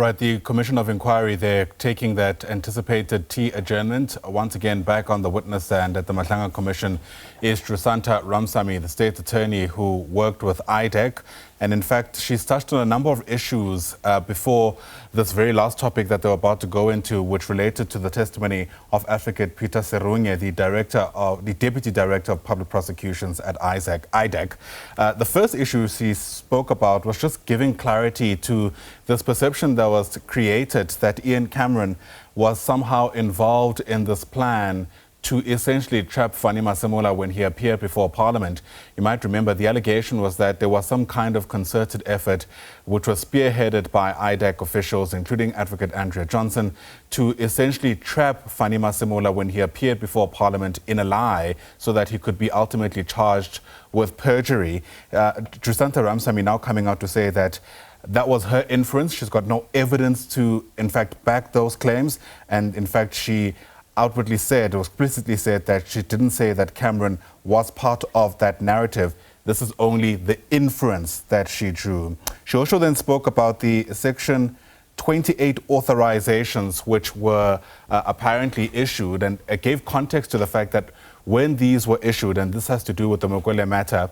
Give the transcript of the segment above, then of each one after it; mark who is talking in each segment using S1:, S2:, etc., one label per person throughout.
S1: Right, the Commission of Inquiry, they're taking that anticipated tea adjournment. Once again, back on the witness stand at the Madlanga Commission is Drushantha Ramsamy, the state attorney who worked with IDAC. And in fact, she's touched on a number of issues before this very last topic that they're about to go into, which related to the testimony of Advocate Peter Serunye, the Deputy Director of Public Prosecutions at IDAC. The first issue she spoke about was just giving clarity to this perception that was created that Ian Cameron was somehow involved in this plan to essentially trap Fani Masemola when he appeared before Parliament. You might remember the allegation was that there was some kind of concerted effort which was spearheaded by IDAC officials, including Advocate Andrea Johnson, to essentially trap Fani Masemola when he appeared before Parliament in a lie so that he could be ultimately charged with perjury. Drushantha Ramsamy now coming out to say that that was her inference. She's got no evidence to, in fact, back those claims. And in fact, she outwardly said, or explicitly said, that she didn't say that Cameron was part of that narrative. This is only the inference that she drew. She also then spoke about the Section 28 authorizations which were apparently issued, and gave context to the fact that when these were issued, and this has to do with the Mokwele matter,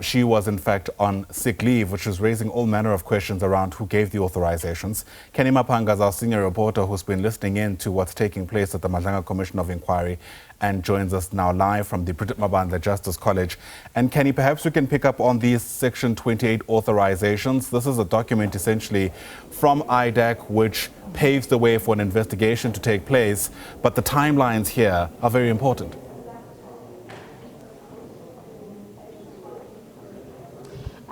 S1: she was in fact on sick leave, which is raising all manner of questions around who gave the authorizations. Kenny Mapanga is our senior reporter who's been listening in to what's taking place at the Madlanga Commission of Inquiry and joins us now live from the Bridget Mabandla Justice College. And Kenny, perhaps we can pick up on these Section 28 authorizations. This is a document essentially from IDAC which paves the way for an investigation to take place, but the timelines here are very important.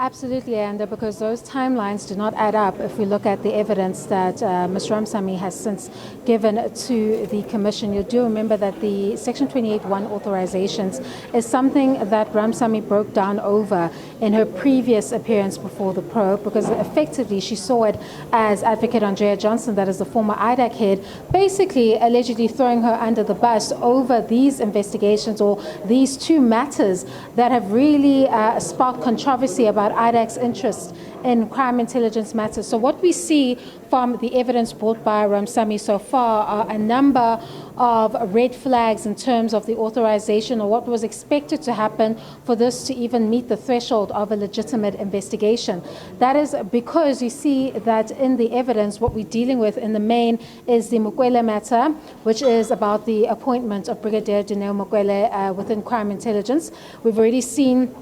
S2: Absolutely, and because those timelines do not add up if we look at the evidence that Ms. Ramsamy has since given to the Commission. You do remember that the Section 28(1) authorizations is something that Ramsamy broke down over in her previous appearance before the probe, because effectively she saw it as Advocate Andrea Johnson, that is the former IDAC head, basically allegedly throwing her under the bus over these investigations or these two matters that have really sparked controversy about IDAC's interest in crime intelligence matters. So what we see from the evidence brought by Ramsamy so far are a number of red flags in terms of the authorization or what was expected to happen for this to even meet the threshold of a legitimate investigation. That is because you see that in the evidence, what we're dealing with in the main is the Mokwele matter, which is about the appointment of Brigadier General Mokwele within crime intelligence. We've already seen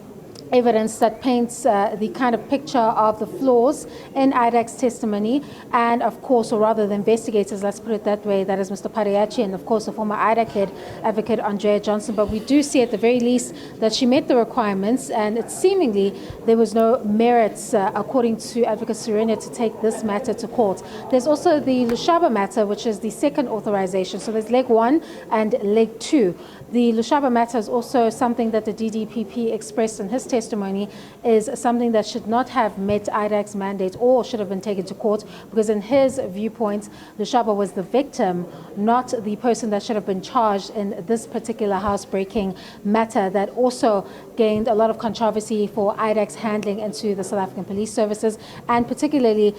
S2: evidence that paints the kind of picture of the flaws in IDAC's testimony, and of course, or rather the investigators, let's put it that way, that is Mr. Pariachi and of course the former IDAC head, Advocate Andrea Johnson. But we do see at the very least that she met the requirements, and it seemingly there was no merits, according to Advocate Serunye, to take this matter to court. There's also the Lushaba matter, which is the second authorization. So there's leg 1 and leg 2. The Lushaba matter is also something that the DDPP expressed in his testimony is something that should not have met IDAC's mandate or should have been taken to court, because in his viewpoint, Lushaba was the victim, not the person that should have been charged in this particular housebreaking matter that also gained a lot of controversy for IDAC's handling into the South African Police Services and particularly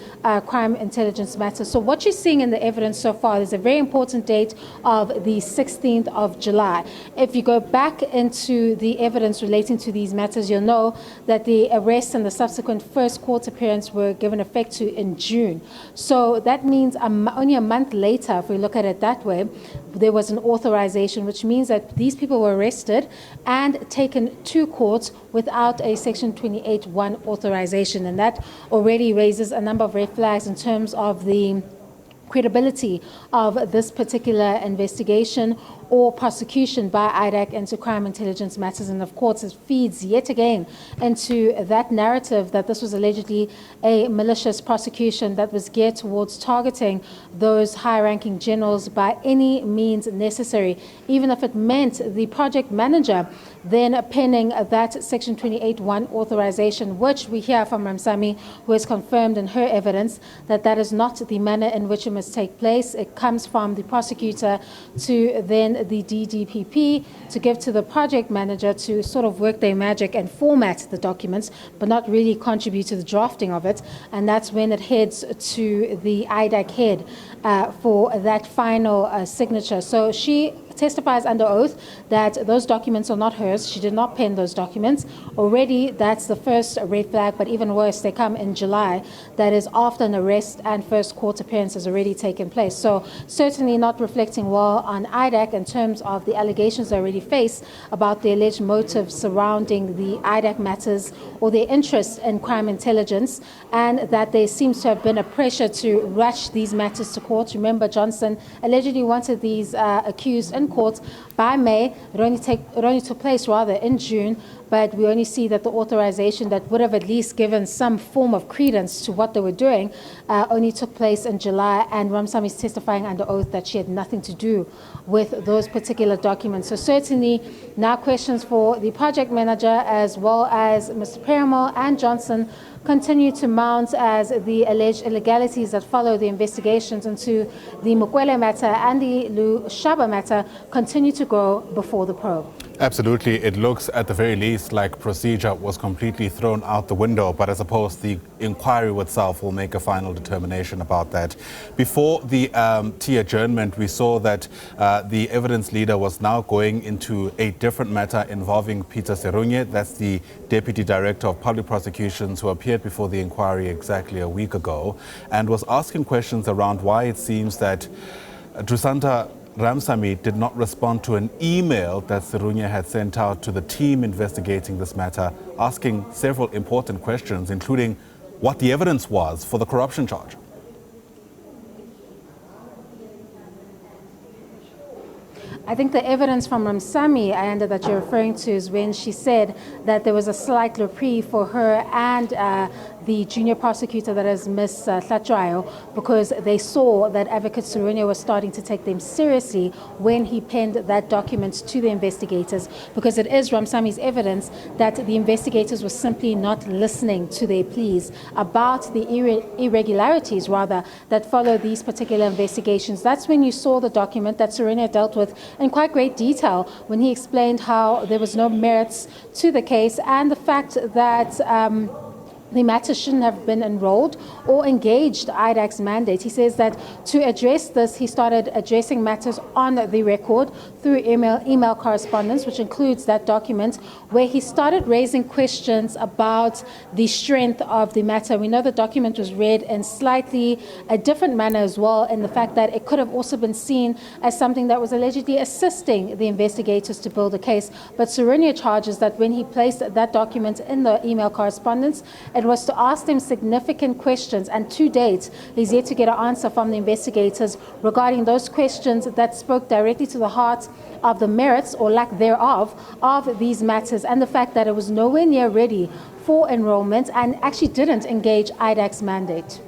S2: crime intelligence matters. So what you're seeing in the evidence so far is a very important date of the 16th of July. If you go back into the evidence relating to these matters, you'll know that the arrest and the subsequent first court appearance were given effect to in June. So that means only a month later, if we look at it that way, there was an authorization, which means that these people were arrested and taken to court without a Section 28(1) authorization. And that already raises a number of red flags in terms of the credibility of this particular investigation or prosecution by IDAC into crime intelligence matters. And of course, it feeds yet again into that narrative that this was allegedly a malicious prosecution that was geared towards targeting those high-ranking generals by any means necessary, even if it meant the project manager then penning that Section 28(1) authorization, which we hear from Ramsamy, who has confirmed in her evidence that that is not the manner in which it must take place. It comes from the prosecutor to then the DDPP to give to the project manager to sort of work their magic and format the documents, but not really contribute to the drafting of it. And that's when it heads to the IDAC head for that final signature. So she testifies under oath that those documents are not hers. She did not pen those documents. Already, that's the first red flag, but even worse, they come in July. That is after an arrest and first court appearance has already taken place. So certainly not reflecting well on IDAC in terms of the allegations they already face about the alleged motives surrounding the IDAC matters or their interest in crime intelligence, and that there seems to have been a pressure to rush these matters to court. Remember, Johnson allegedly wanted these accused in court by May. It only took place rather in June, but we only see that the authorization that would have at least given some form of credence to what they were doing only took place in July, and Ramsamy is testifying under oath that she had nothing to do with those particular documents. So certainly now questions for the project manager as well as Mr. Perumal and Johnson continue to mount as the alleged illegalities that follow the investigations into the Mukwele matter and the Lushaba matter continue to go before the probe.
S1: Absolutely. It looks at the very least like procedure was completely thrown out the window, but I suppose the inquiry itself will make a final determination about that. Before the T adjournment, we saw that the evidence leader was now going into a different matter involving Peter Serunye. That's the Deputy Director of Public Prosecutions who appeared before the inquiry exactly a week ago and was asking questions around why it seems that Drushantha Ramsamy did not respond to an email that Serunye had sent out to the team investigating this matter, asking several important questions, including what the evidence was for the corruption charge.
S2: I think the evidence from Ramsamy, Ayanda, that you're referring to is when she said that there was a slight reprieve for her and the junior prosecutor, that is Ms. Tlatrayo, because they saw that Advocate Serunye was starting to take them seriously when he penned that document to the investigators, because it is Ramsamy's evidence that the investigators were simply not listening to their pleas about the irregularities, rather, that follow these particular investigations. That's when you saw the document that Serunye dealt with in quite great detail when he explained how there was no merits to the case and the fact that the matter shouldn't have been enrolled or engaged IDAC's mandate. He says that to address this, he started addressing matters on the record through email correspondence, which includes that document, where he started raising questions about the strength of the matter. We know the document was read in slightly a different manner as well, in the fact that it could have also been seen as something that was allegedly assisting the investigators to build a case. But Serunye charges that when he placed that document in the email correspondence, it was to ask them significant questions, and to date, he's yet to get an answer from the investigators regarding those questions that spoke directly to the heart of the merits or lack thereof of these matters, and the fact that it was nowhere near ready for enrollment and actually didn't engage IDAC's mandate.